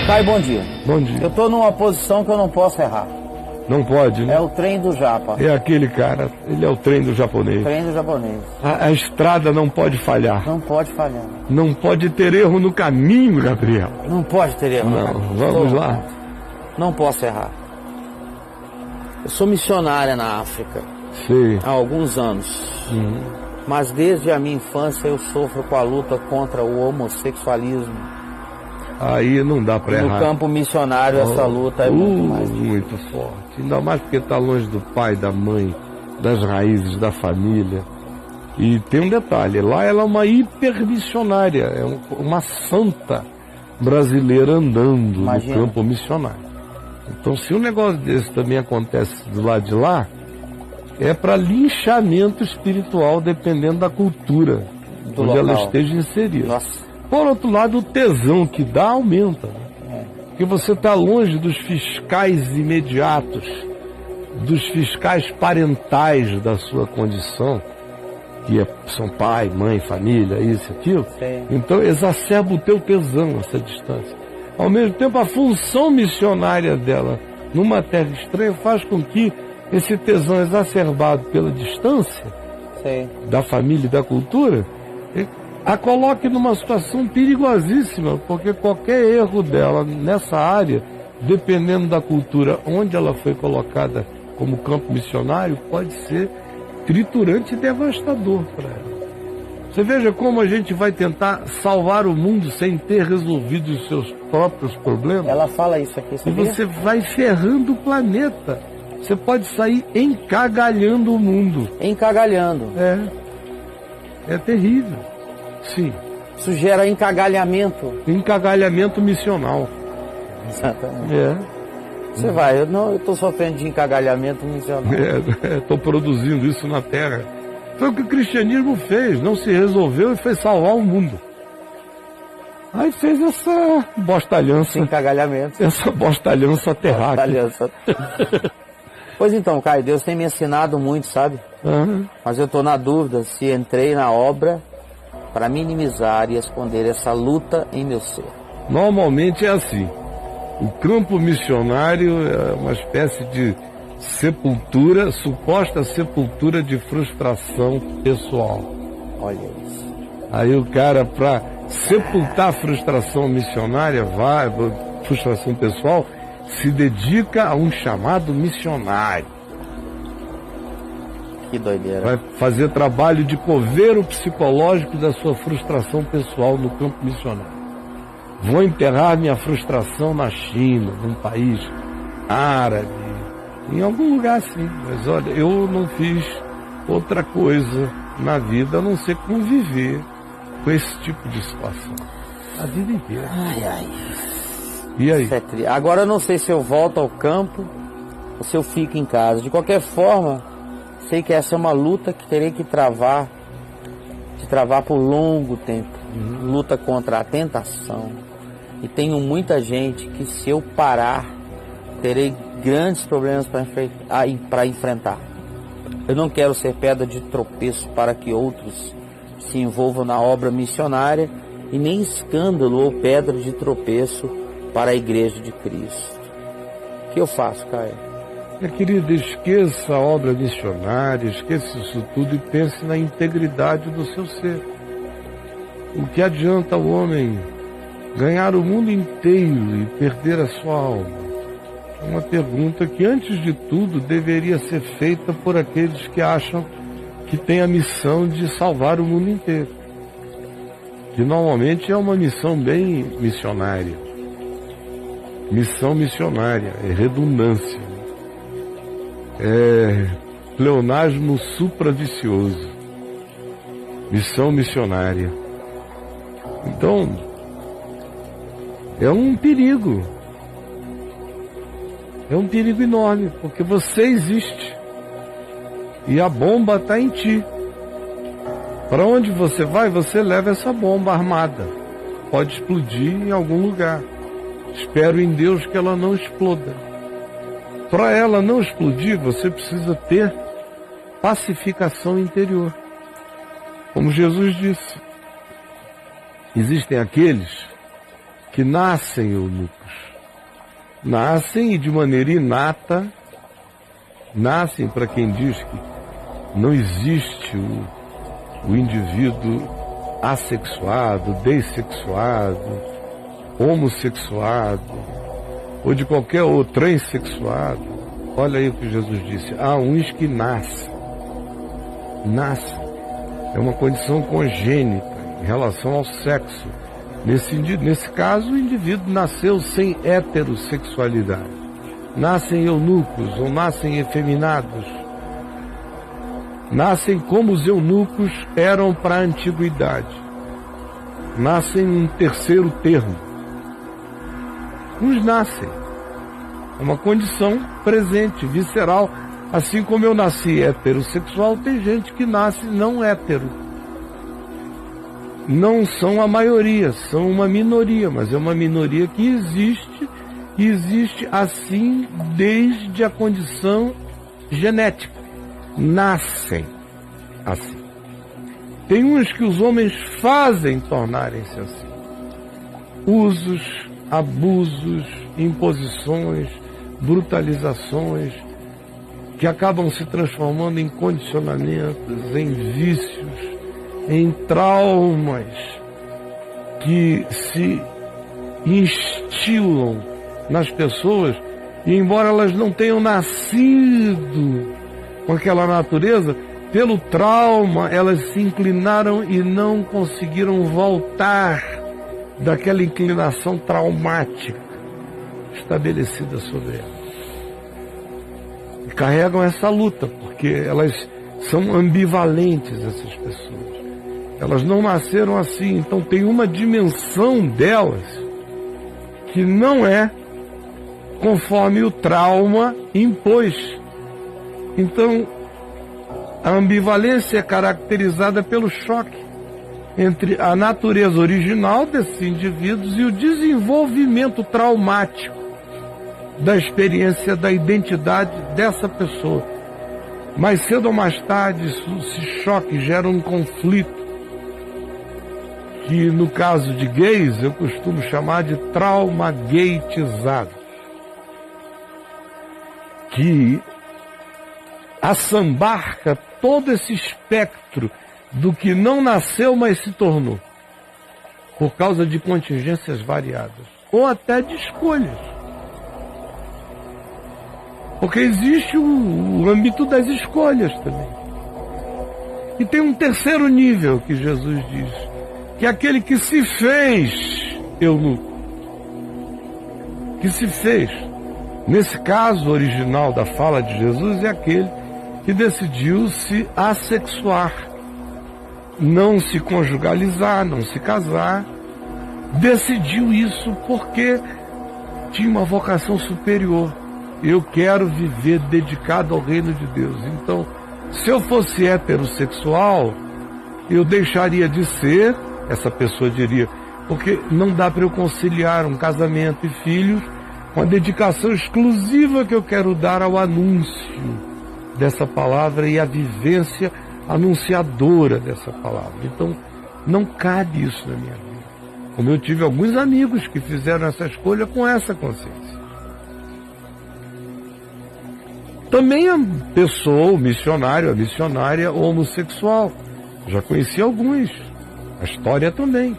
Caio, bom dia. Bom dia. Eu tô numa posição que eu não posso errar. Não pode, né? É o trem do Japa. É aquele cara, ele é o trem do japonês. Trem do japonês. A estrada não pode falhar. Não pode falhar. Não pode ter erro no caminho, Gabriel. Não pode ter erro. Não, vamos lá. Não posso errar. Eu sou missionária na África Sei. há alguns anos. Mas desde a minha infância eu sofro com a luta contra o homossexualismo. Aí não dá pra errar. No campo missionário essa luta é muito mais difícil. Muito forte. Ainda mais porque está longe do pai, da mãe, das raízes, da família. E tem um detalhe, lá ela é uma hipermissionária, é uma santa brasileira andando Imagina. no campo missionário. Então se um negócio desse também acontece do lado de lá, é para linchamento espiritual, dependendo da cultura Do onde ela local. esteja inserida. Nossa. Por outro lado, o tesão que dá aumenta. Porque você está longe dos fiscais imediatos, dos fiscais parentais da sua condição, que são pai, mãe, família, isso, aquilo. Sim. Então exacerba o teu tesão essa distância. Ao mesmo tempo, a função missionária dela numa terra estranha faz com que esse tesão exacerbado pela distância Sim. da família e da cultura a coloque numa situação perigosíssima, porque qualquer erro dela nessa área, dependendo da cultura onde ela foi colocada como campo missionário, pode ser triturante e devastador para ela. Você veja como a gente vai tentar salvar o mundo sem ter resolvido os seus próprios problemas. Ela fala isso aqui, E sabia? você vai ferrando o planeta. Você pode sair encagalhando o mundo. Encagalhando. É terrível. Sim. Isso gera encagalhamento. Encagalhamento missional. Exatamente. Você vai, eu estou sofrendo de encagalhamento missional. Estou produzindo isso na Terra. Foi o que o cristianismo fez, não se resolveu e foi salvar o mundo. Aí fez essa bostalhança. Encagalhamento. Essa bostalhança terráquea. Aliança. Pois então, Caio, Deus tem me ensinado muito, sabe? Mas eu estou na dúvida se entrei na obra para minimizar e esconder essa luta em meu ser. Normalmente é assim. O campo missionário é uma espécie de sepultura, suposta sepultura de frustração pessoal. Olha isso. Aí o cara, para sepultar a frustração missionária, frustração pessoal, se dedica a um chamado missionário. Que doideira. Vai fazer trabalho de coveiro psicológico da sua frustração pessoal no campo missionário. Vou enterrar minha frustração na China, num país árabe, em algum lugar assim. Mas olha, eu não fiz outra coisa na vida a não ser conviver com esse tipo de situação. A vida inteira. Ai. E aí? Agora eu não sei se eu volto ao campo ou se eu fico em casa. De qualquer forma, sei que essa é uma luta que terei que travar por longo tempo. Luta contra a tentação. E tenho muita gente que, se eu parar, terei grandes problemas para enfrentar. Eu não quero ser pedra de tropeço para que outros se envolvam na obra missionária e nem escândalo ou pedra de tropeço para a Igreja de Cristo. O que eu faço, Caio? Minha querida, esqueça a obra missionária, esqueça isso tudo e pense na integridade do seu ser. O que adianta o homem ganhar o mundo inteiro e perder a sua alma? É uma pergunta que, antes de tudo, deveria ser feita por aqueles que acham que têm a missão de salvar o mundo inteiro. Que normalmente é uma missão bem missionária. Missão missionária, é redundância. É pleonasmo supravicioso. Missão missionária. Então, é um perigo. É um perigo enorme, porque você existe. E a bomba está em ti. Para onde você vai, você leva essa bomba armada. Pode explodir em algum lugar. Espero em Deus que ela não exploda. Para ela não explodir, você precisa ter pacificação interior. Como Jesus disse, existem aqueles que nascem eunucos. Nascem e de maneira inata, nascem para quem diz que não existe o indivíduo assexuado, dessexuado, homossexuado, ou de qualquer outro, transexuado. Olha aí o que Jesus disse. Há uns que nascem. É uma condição congênita em relação ao sexo. Nesse caso, o indivíduo nasceu sem heterossexualidade. Nascem eunucos ou nascem efeminados. Nascem como os eunucos eram para a antiguidade. Nascem em terceiro termo. Uns nascem. É uma condição presente, visceral. Assim como eu nasci heterossexual, tem gente que nasce não hétero. Não são a maioria, são uma minoria, mas é uma minoria que existe, e existe assim desde a condição genética. Nascem assim. Tem uns que os homens fazem tornarem-se assim. Usos, abusos, imposições, brutalizações, que acabam se transformando em condicionamentos, em vícios, em traumas que se instilam nas pessoas, e embora elas não tenham nascido com aquela natureza, pelo trauma elas se inclinaram e não conseguiram voltar daquela inclinação traumática estabelecida sobre elas. E carregam essa luta, porque elas são ambivalentes, essas pessoas. Elas não nasceram assim, então tem uma dimensão delas que não é conforme o trauma impôs. Então, a ambivalência é caracterizada pelo choque entre a natureza original desses indivíduos e o desenvolvimento traumático da experiência da identidade dessa pessoa. Mais cedo ou mais tarde, esse choque gera um conflito, que no caso de gays eu costumo chamar de trauma gaytizado, que assambarca todo esse espectro do que não nasceu, mas se tornou, por causa de contingências variadas, ou até de escolhas. Porque existe o âmbito das escolhas também. E tem um terceiro nível que Jesus diz, que é aquele que se fez eunuco. Que se fez. Nesse caso original da fala de Jesus, é aquele que decidiu se assexuar, não se conjugalizar, não se casar. Decidiu isso porque tinha uma vocação superior. Eu quero viver dedicado ao reino de Deus. Então, se eu fosse heterossexual, eu deixaria de ser, essa pessoa diria, porque não dá para eu conciliar um casamento e filhos com a dedicação exclusiva que eu quero dar ao anúncio dessa palavra e a vivência anunciadora dessa palavra. Então, não cabe isso na minha vida. Como eu tive alguns amigos que fizeram essa escolha com essa consciência. Também a pessoa, o missionário, a missionária homossexual. Já conheci alguns. A história também.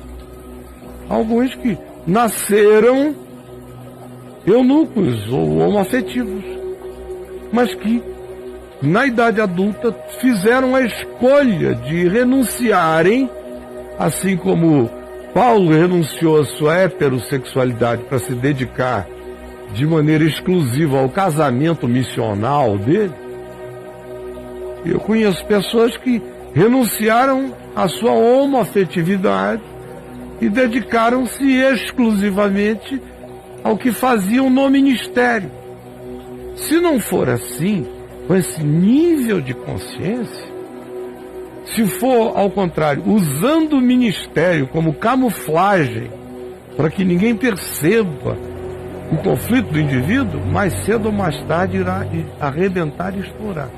Alguns que nasceram eunucos ou homoafetivos, mas que na idade adulta fizeram a escolha de renunciarem, assim como Paulo renunciou à sua heterossexualidade para se dedicar de maneira exclusiva ao casamento missional dele. Eu conheço pessoas que renunciaram à sua homoafetividade e dedicaram-se exclusivamente ao que faziam no ministério. Se não for assim, com esse nível de consciência, se for, ao contrário, usando o ministério como camuflagem para que ninguém perceba o conflito do indivíduo, mais cedo ou mais tarde irá arrebentar e estourar.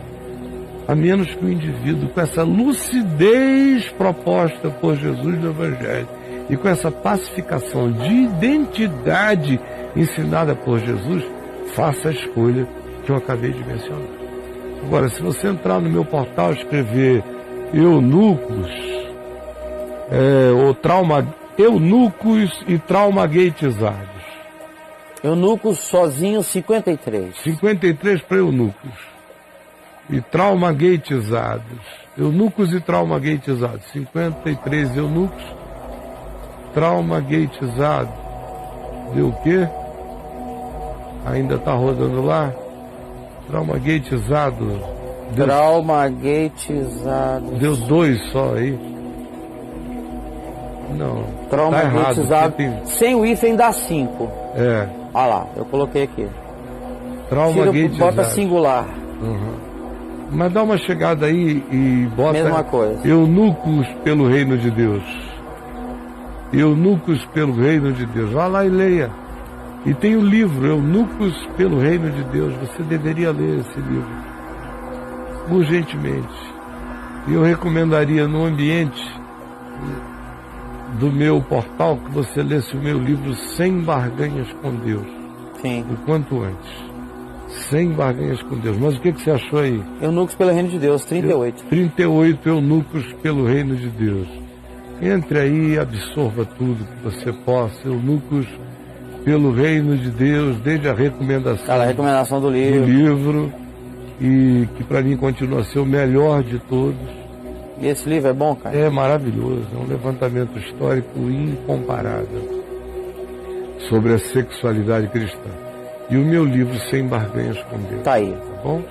A menos que o indivíduo, com essa lucidez proposta por Jesus no Evangelho, e com essa pacificação de identidade ensinada por Jesus, faça a escolha que eu acabei de mencionar. Agora, se você entrar no meu portal e escrever eunucos, eunucos e traumaguetizados. Eunucos sozinhos, 53. 53 para eunucos. E traumaguetizados. Eunucos e traumaguetizados. 53 eunucos. Traumaguetizado. Deu o quê? Ainda está rodando lá? Traumaguetizado. Traumaguetizado. Deu 2 só aí. Não. Traumaguetizado. Tá errado, sem o hífen dá 5. É. Olha lá, eu coloquei aqui. Traumaguetizado. Bota singular. Uhum. Mas dá uma chegada aí e bota... Mesma coisa. Eunucos pelo reino de Deus. Eunucos pelo reino de Deus. Vá lá e leia. E tem o livro, Eunucos pelo reino de Deus. Você deveria ler esse livro. Urgentemente. E eu recomendaria no ambiente do meu portal que você lesse o meu livro Sem Barganhas com Deus. Sim. O quanto antes. Sem barganhas com Deus. Mas o que você achou aí? Eunucos pelo reino de Deus, 38. 38 eunucos pelo reino de Deus. Entre aí e absorva tudo que você possa. Eunucos pelo reino de Deus, desde a recomendação, A recomendação do livro. E que para mim continua a ser o melhor de todos. E esse livro é bom, cara? É maravilhoso. É um levantamento histórico incomparável sobre a sexualidade cristã. E o meu livro Sem Barganhas com Deus. Tá aí. Tá bom?